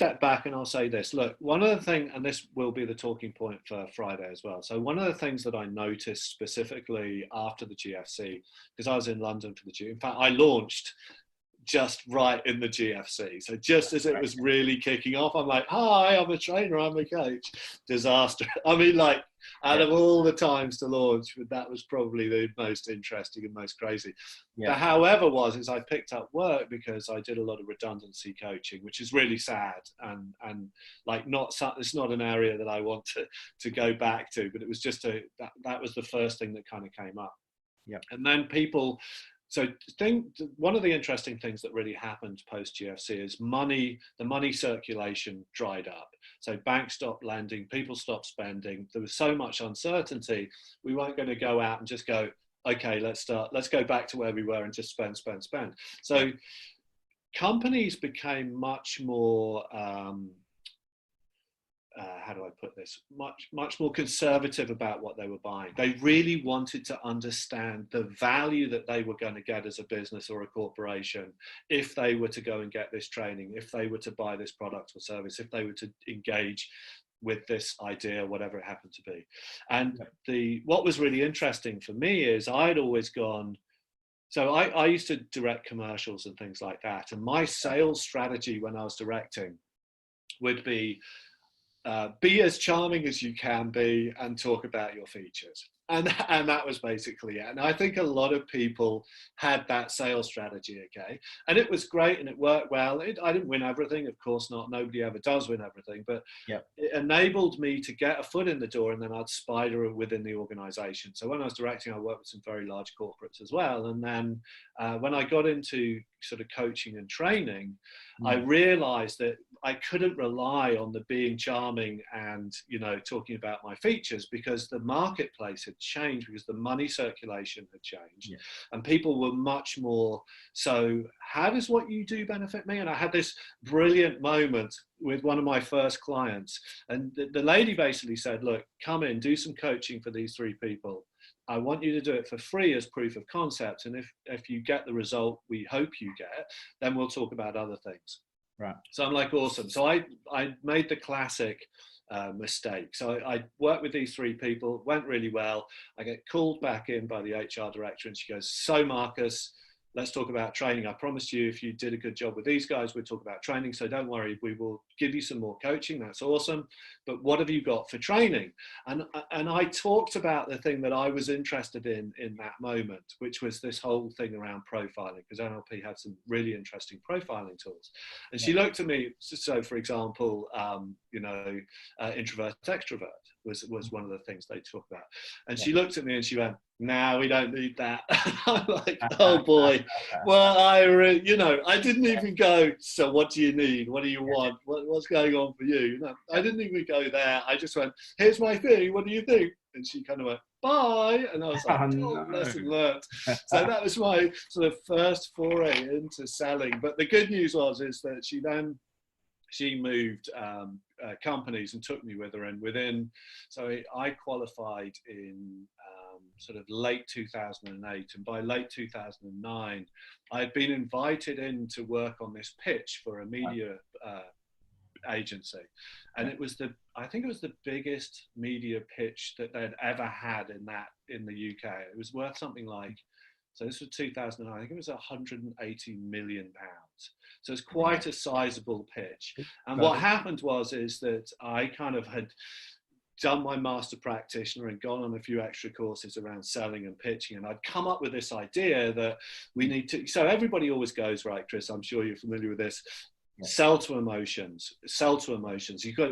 step back and I'll say this. Look, one of the things, and this will be the talking point for Friday as well. So one of the things that I noticed specifically after the GFC, because I was in London for the GFC, in fact, I launched just right in the GFC. So just as it was really kicking off, I'm like, hi, I'm a trainer, I'm a coach. Disaster. I mean, like, out of all the times to launch, that was probably the most interesting and most crazy. The however is I picked up work because I did a lot of redundancy coaching, which is really sad, and like it's not an area that I want to go back to, but it was just that was the first thing that kind of came up. And then so one of the interesting things that really happened post GFC is the money circulation dried up. So banks stopped lending, people stopped spending. There was so much uncertainty. We weren't going to go out and just go, okay, let's go back to where we were and just spend. So companies became much more, how do I put this? Much more conservative about what they were buying. They really wanted to understand the value that they were going to get as a business or a corporation if they were to go and get this training, if they were to buy this product or service, if they were to engage with this idea, whatever it happened to be. And what was really interesting for me is I'd always gone, so I used to direct commercials and things like that. And my sales strategy when I was directing would be as charming as you can be and talk about your features. And that was basically it. And I think a lot of people had that sales strategy, okay? And it was great and it worked well. I didn't win everything, of course not. Nobody ever does win everything. But it enabled me to get a foot in the door, and then I'd spider within the organization. So when I was directing, I worked with some very large corporates as well. And then when I got into sort of coaching and training, I realized that I couldn't rely on the being charming and, talking about my features, because the marketplace had changed, because the money circulation had changed, and people were much more so, how does what you do benefit me? And I had this brilliant moment with one of my first clients, and the lady basically said, look, come in, do some coaching for these 3 people. I want you to do it for free as proof of concept. And if you get the result we hope you get, then we'll talk about other things. Right. So I'm like, awesome. So I made the classic mistake. So I worked with these 3 people, went really well. I get called back in by the HR director, and she goes, so Marcus, let's talk about training. I promised you if you did a good job with these guys, we'd talk about training. So don't worry, we will give you some more coaching. That's awesome. But what have you got for training? And I talked about the thing that I was interested in that moment, which was this whole thing around profiling, because NLP had some really interesting profiling tools. And she looked at me. So for example, introvert, extrovert was one of the things they talk about. And she looked at me and she went, no, we don't need that. I'm like, oh boy. Well, I didn't even go, so what do you need? What do you want? What's going on for you? I didn't even go there. I just went, here's my thing. What do you think? And she kind of went, bye. And I was like, lesson learned. So that was my sort of first foray into selling. But the good news is that she moved companies and took me with her. And so I qualified in sort of late 2008. And by late 2009, I had been invited in to work on this pitch for a media agency. And I think it was the biggest media pitch that they'd ever had in the UK. It was worth something like, so this was 2009, I think it was 180 million pounds. So it's quite a sizable pitch. And what happened is that I kind of had done my master practitioner and gone on a few extra courses around selling and pitching. And I'd come up with this idea that we need to, so everybody always goes, right, Chris, I'm sure you're familiar with this, sell to emotions.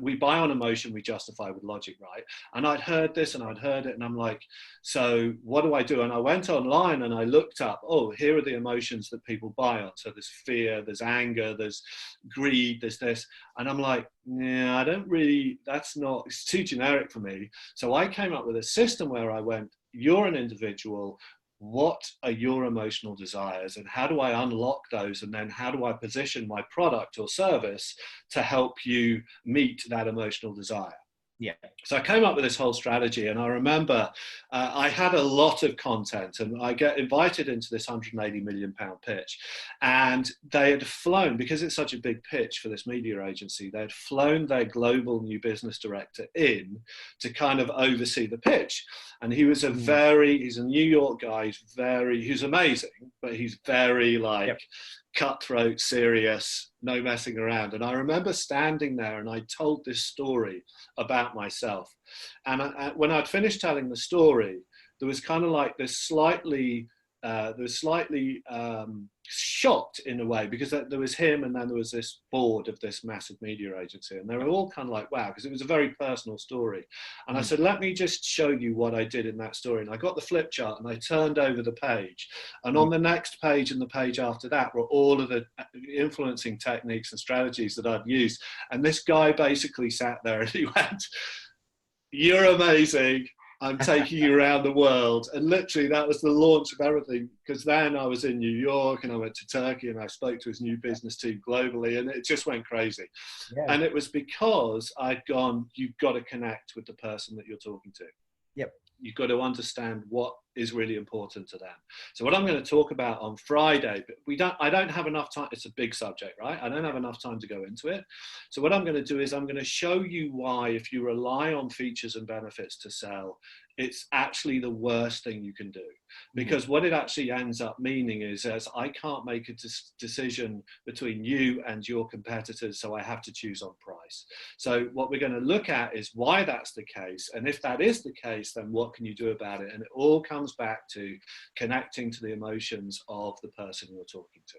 We buy on emotion, we justify with logic, right? And I'd heard this and I'd heard it, and I'm like, so what do I do? And I went online and I looked up, here are the emotions that people buy on. So there's fear, there's anger, there's greed, there's this. And I'm like, yeah, it's too generic for me. So I came up with a system where I went, you're an individual, what are your emotional desires, and how do I unlock those, and then how do I position my product or service to help you meet that emotional desire? Yeah. So I came up with this whole strategy, and I remember I had a lot of content, and I get invited into this £180 million pitch, and they had flown, because it's such a big pitch for this media agency, they had flown their global new business director in to kind of oversee the pitch. And he was he's a New York guy, he's amazing, but he's very like cutthroat, serious, no messing around. And I remember standing there and I told this story about myself. And when I'd finished telling the story, there was kind of like this slightly shocked in a way, because there was him and then there was this board of this massive media agency, and they were all kind of like, wow, because it was a very personal story. And I said, let me just show you what I did in that story. And I got the flip chart and I turned over the page, and on the next page and the page after that were all of the influencing techniques and strategies that I'd used. And this guy basically sat there and he went, "You're amazing. I'm taking you around the world." And literally that was the launch of everything, because then I was in New York and I went to Turkey and I spoke to his new business team globally, and it just went crazy. Yeah. And it was because I'd gone, you've got to connect with the person that you're talking to. Yep. You've got to understand what is really important to them. So what I'm going to talk about on Friday, but I don't have enough time. It's a big subject, right? I don't have enough time to go into it. So what I'm going to do is I'm going to show you why, if you rely on features and benefits to sell, it's actually the worst thing you can do. Because what it actually ends up meaning is, as I can't make a decision between you and your competitors, so I have to choose on price. So what we're going to look at is why that's the case. And if that is the case, then what can you do about it? And it all comes back to connecting to the emotions of the person you're talking to.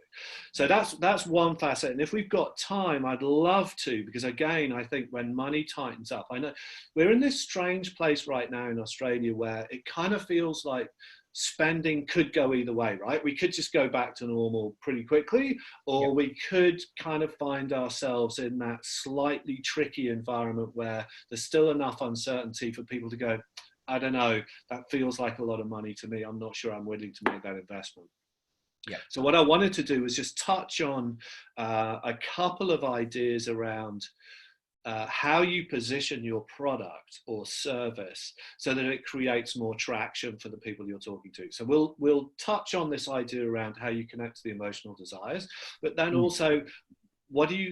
So that's one facet. And if we've got time, I'd love to, because again, I think when money tightens up, I know we're in this strange place right now in Australia where it kind of feels like spending could go either way, right? We could just go back to normal pretty quickly, or we could kind of find ourselves in that slightly tricky environment where there's still enough uncertainty for people to go, I don't know, that feels like a lot of money to me. I'm not sure I'm willing to make that investment. Yeah. So what I wanted to do was just touch on a couple of ideas around how you position your product or service so that it creates more traction for the people you're talking to. So we'll touch on this idea around how you connect to the emotional desires, but then also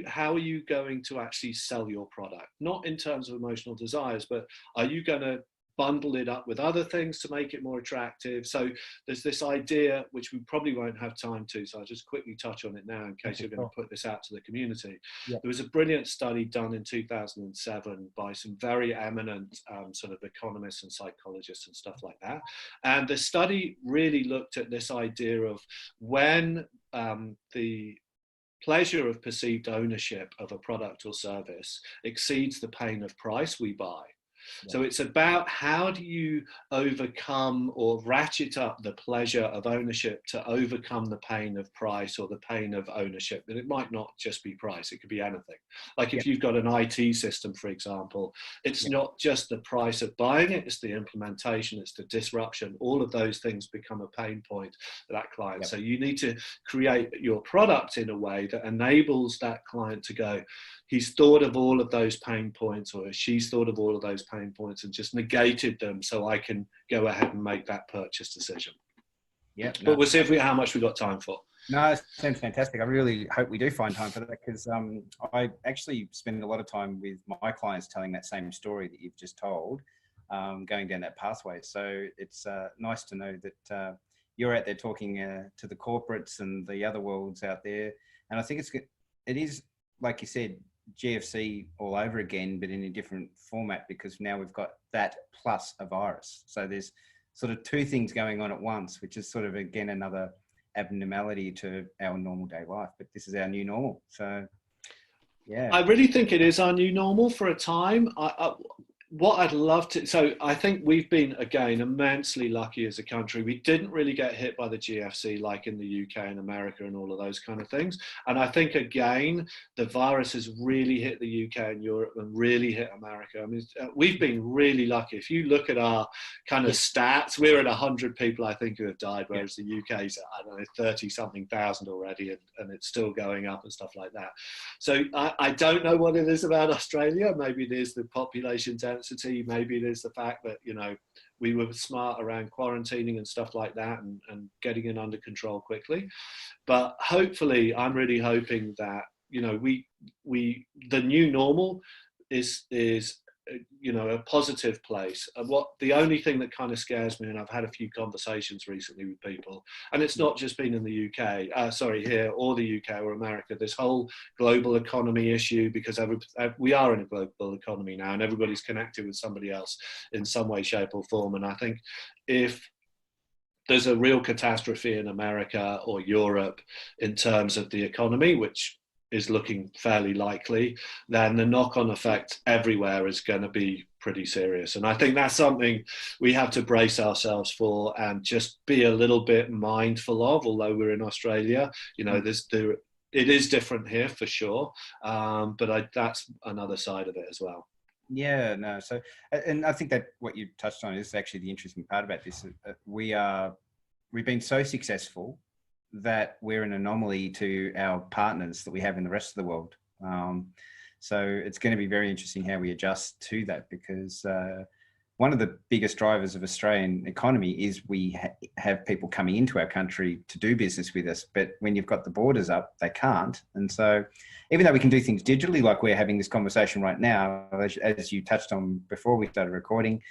how are you going to actually sell your product? Not in terms of emotional desires, but are you going to bundle it up with other things to make it more attractive? So there's this idea, which we probably won't have time to, so I'll just quickly touch on it now in case you're going to put this out to the community. There was a brilliant study done in 2007 by some very eminent sort of economists and psychologists and stuff like that. And the study really looked at this idea of when the pleasure of perceived ownership of a product or service exceeds the pain of price we buy. So it's about how do you overcome or ratchet up the pleasure of ownership to overcome the pain of price or the pain of ownership. And it might not just be price, it could be anything. Like if you've got an IT system, for example, it's not just the price of buying it, it's the implementation, it's the disruption. All of those things become a pain point for that client. So you need to create your product in a way that enables that client to go, he's thought of all of those pain points, or she's thought of all of those pain points and just negated them, so I can go ahead and make that purchase decision. But we'll see how much we've got time for. No, it sounds fantastic. I really hope we do find time for that, because I actually spend a lot of time with my clients telling that same story that you've just told, going down that pathway. So it's nice to know that you're out there talking to the corporates and the other worlds out there. And I think it is, like you said, GFC all over again, but in a different format, because now we've got that plus a virus. So there's sort of two things going on at once, which is sort of, again, another abnormality to our normal day life. But this is our new normal. So, yeah. I really think it is our new normal for a time. what I'd love to, so I think we've been, again, immensely lucky as a country. We didn't really get hit by the GFC like in the UK and America and all of those kind of things. And I think, again, the virus has really hit the UK and Europe and really hit America. I mean, we've been really lucky. If you look at our kind of stats, we're at 100 people, I think, who have died, whereas the UK's at, I don't know, 30-something thousand already, and it's still going up and stuff like that. So I don't know what it is about Australia. Maybe it is the population density. Maybe it is the fact that, you know, we were smart around quarantining and stuff like that, and getting it under control quickly. But hopefully, I'm really hoping that, you know, the new normal is you know, a positive place. And the only thing that kind of scares me, and I've had a few conversations recently with people, and it's not just been in the UK, here, or the UK or America, this whole global economy issue, because we are in a global economy now, and everybody's connected with somebody else in some way, shape or form. And I think if there's a real catastrophe in America or Europe in terms of the economy, which is looking fairly likely, then the knock-on effect everywhere is going to be pretty serious. And I think that's something we have to brace ourselves for and just be a little bit mindful of, although we're in Australia. You know, it is different here for sure, but that's another side of it as well. Yeah, no. So, and I think that what you touched on is actually the interesting part about this. We've been so successful that we're an anomaly to our partners that we have in the rest of the world. So it's going to be very interesting how we adjust to that, because one of the biggest drivers of Australian economy is we have people coming into our country to do business with us, but when you've got the borders up, they can't. And so even though we can do things digitally, like we're having this conversation right now, as you touched on before we started recording,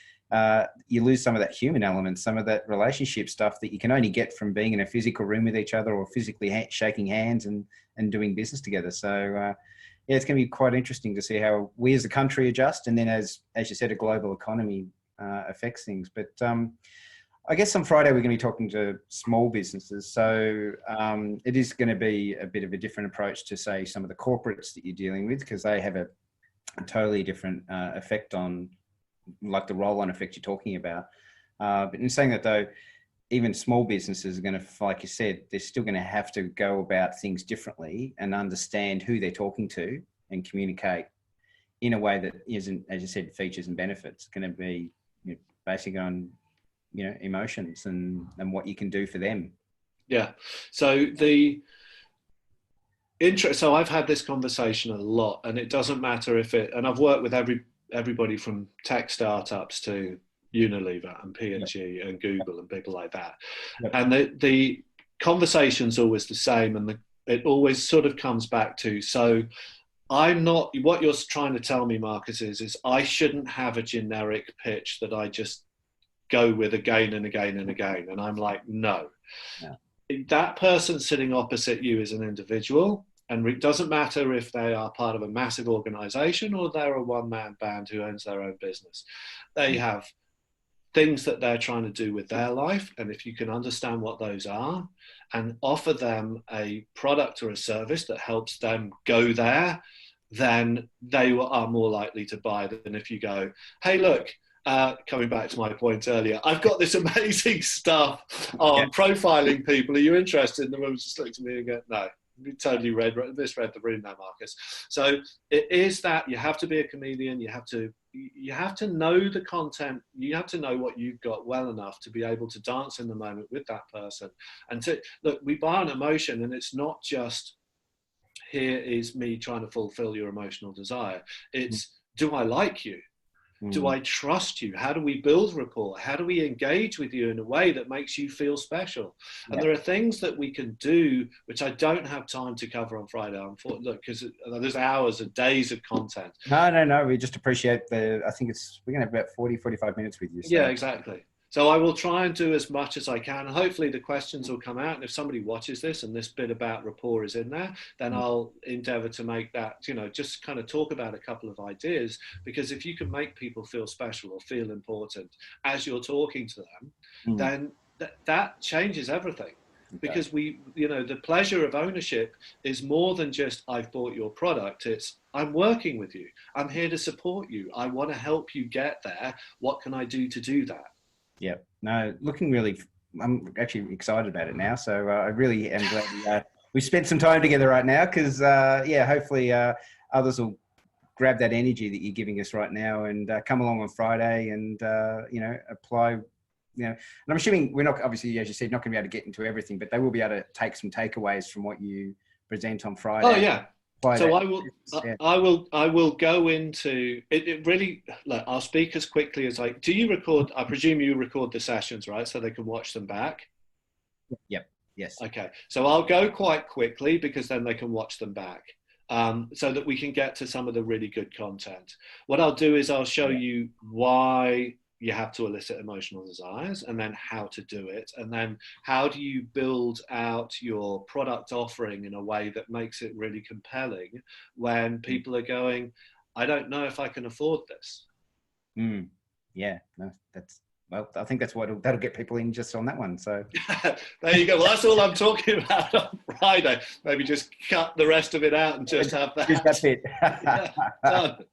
you lose some of that human element, some of that relationship stuff that you can only get from being in a physical room with each other or physically shaking hands and doing business together. So yeah, it's going to be quite interesting to see how we as a country adjust. And then as you said, a global economy affects things. But I guess on Friday, we're going to be talking to small businesses. So it is going to be a bit of a different approach to, say, some of the corporates that you're dealing with, because they have a totally different effect on, like the roll-on effect you're talking about. But in saying that though, even small businesses are going to, like you said, they're still going to have to go about things differently and understand who they're talking to and communicate in a way that isn't, as you said, features and benefits. It's going to be, you know, basically on, you know, emotions and what you can do for them. Yeah. So so I've had this conversation a lot, and it doesn't matter and I've worked with everybody from tech startups to Unilever and P&G and Google and people like that. And the conversation's always the same, and it always sort of comes back to, so I'm not, what you're trying to tell me, Marcus, is I shouldn't have a generic pitch that I just go with again and again and again. And I'm like, no. That person sitting opposite you is an individual. And it doesn't matter if they are part of a massive organization or they're a one-man band who owns their own business. They have things that they're trying to do with their life. And if you can understand what those are and offer them a product or a service that helps them go there, then they are more likely to buy than if you go, hey, look, coming back to my point earlier, I've got this amazing stuff on profiling people. Are you interested? And the woman just looked at me and go, no. You totally misread the room there, Marcus. So it is that you have to be a comedian. You have to know the content. You have to know what you've got well enough to be able to dance in the moment with that person. And to look, we buy an emotion, and it's not just here is me trying to fulfill your emotional desire. It's do I like you? Do I trust you? How do we build rapport? How do we engage with you in a way that makes you feel special? And there are things that we can do, which I don't have time to cover on Friday, unfortunately, because there's hours and days of content. No. We just appreciate we're going to have about 45 minutes with you. So. Yeah, exactly. So I will try and do as much as I can. Hopefully the questions will come out. And if somebody watches this and this bit about rapport is in there, then I'll endeavor to make that, you know, just kind of talk about a couple of ideas, because if you can make people feel special or feel important as you're talking to them, then that changes everything. because the pleasure of ownership is more than just I've bought your product. It's I'm working with you. I'm here to support you. I want to help you get there. What can I do to do that? Yeah, no, I'm actually excited about it now. So I really am glad we spent some time together right now, because hopefully others will grab that energy that you're giving us right now and come along on Friday and apply. And I'm assuming we're not, obviously, as you said, not going to be able to get into everything, but they will be able to take some takeaways from what you present on Friday. Oh yeah. So I will go into it. It really, look, I'll speak as quickly as do you record? I presume you record the sessions, right? So they can watch them back. Yep. Yes. Okay. So I'll go quite quickly, because then they can watch them back. So that we can get to some of the really good content. What I'll do is I'll show you why you have to elicit emotional desires, and then how to do it, and then how do you build out your product offering in a way that makes it really compelling when people are going, I don't know if I can afford this. Yeah, no, I think that's that'll get people in just on that one. So there you go. Well, that's all I'm talking about on Friday. Maybe just cut the rest of it out and just have that. That's it. Done.